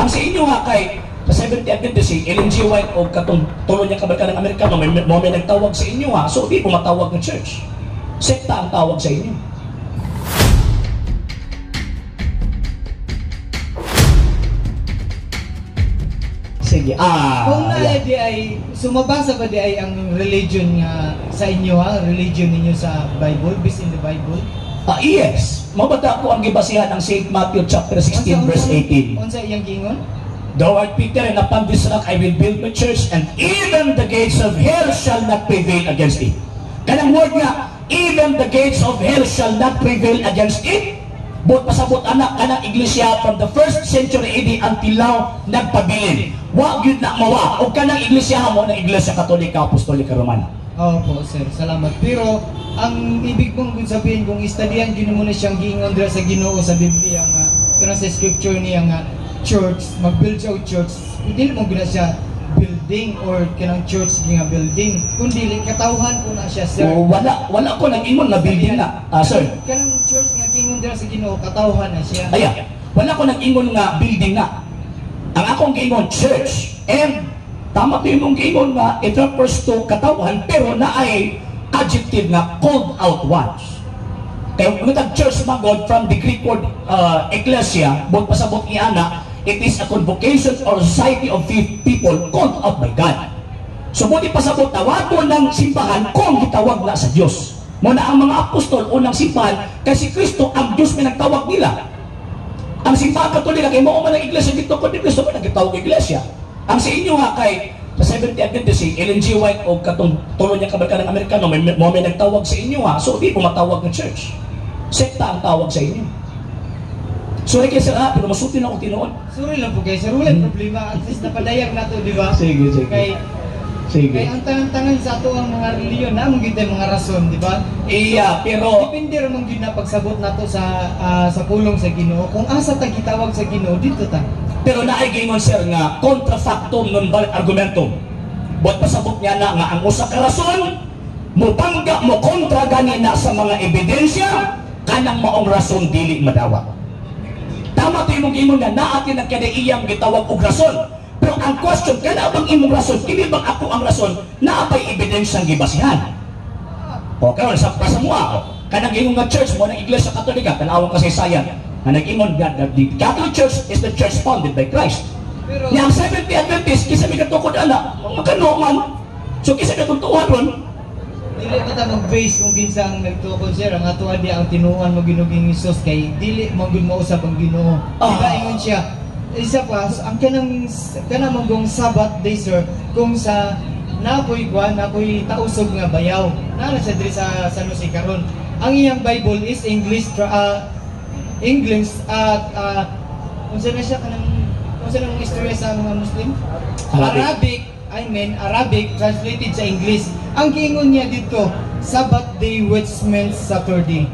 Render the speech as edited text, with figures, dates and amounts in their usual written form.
Ang sa inyo nga kay sa Seventh-day Adventist, si Ellen G. White o katong tuloy niya kabarka ng Amerikano, may nagtawag sa inyo ha. So di po matawag ng church. Sekta ang tawag sa inyo. Sige. Kung di ay sumabasa ba di ay ang religion nga sa inyo ha, religion ninyo sa Bible, based in the Bible? Yes. Mabata ko ang gibasihan ng St. Matthew chapter 16 verse 18. Unsa iyang gingon? Thou art Peter, and upon this rock I will build my church, and even the gates of hell shall not prevail against it. Kanang word nga, even the gates of hell shall not prevail against it. But pasabot anak kanang iglesia from the 1st century AD until now nagpabilin. Wa gyud na mawa og kanang iglesia mo na Iglesia Katolika Apostolika Romana. Opo, sir. Salamat. Pero ang ibig kong sabihin kung istudyan gyud mo na siyang giingon dira sa Ginoo sa Biblia nga kana sa scripture niya nga church, mag-build siya og church, hindi mo gina siya building or kanang church nga building, kundi katawhan ko na siya, sir. Wala ko nag-ingon na building na, sir. Kanang church nga giingon dira sa Ginoo, katawhan na siya. Wala ko nag-ingon nga building na. Ang akong giingon church, and tama ko yung giingon nga it refers to katawhan, pero na ay adjective nga called out ones. Kaya kung church magod from the Greek word ecclesia, buot pasabot iana, it is a convocation or society of people called out by God. So buti pasabot tawagon ng simbahan kung gitawag na sa Diyos. Muna ang mga apostol unang simbahan kasi Kristo ang Diyos may nagtawag nila. Ang simbahan Katolika kay mo man ang iglesia dito kundi Kristo man nagtawag iglesia. Ang sa inyo nga kay sa Seventh-day Adventist, si Ellen G. White o katong tuloy niya kabarka ng Amerikano, may nagtawag sa inyo ha. So di po matawag ng church. Sekta ang tawag sa inyo. Sorry kayo sir pero masuti na akong tinoon. Sorry lang po kayo, sir. Walang problema. At least napadayag na to, di ba? Sige. Kaya ang tangan-tangan sa ato ang mga reliyon na mong gitay mga rason, di ba? Pero depende rin mong na pagsabot na to sa pulong sa Ginoo. Kung asa ta gitawag sa Ginoo, dito ta. Pero naay gingon sir nga contra factum non valid argumentum. Buat pasabot niya na nga ang usa ka rason mo pangga mo kontra gani na sa mga ebidensya kanang maong rason dili madawat. Tama to imong gingon nga naatin ang kada iyang gitawag og rason. Pero ang question kana bang imong rason kini bang ako ang rason naapay ebidensyang gibasihan. O karon sa pasamuha kanang gingon nga church mo na Iglesia Katolika tanawang kasaysayan na nag-ingon that the Catholic Church is the church founded by Christ. Pero yang Seventh-day Adventist kisa may katukod ana makano man. So kisa may tutuhan ron. Dili ba ta mag-base kung ginsang nagtukod sir ang atuan di ang tinuan mo Ginoong Hesus kay dili mo gud mausab ang Ginoo. Diba ingon siya. Isa pa ang kanang manggong Sabbath day sir kung sa napoy tausog nga bayaw. Naa sa diri sa San Jose karon. Ang iyang Bible is English at unsa na siya unsa na istorya sa mga Muslim? Arabic translated sa English. Ang giingon niya dito, Sabbath day which means Saturday.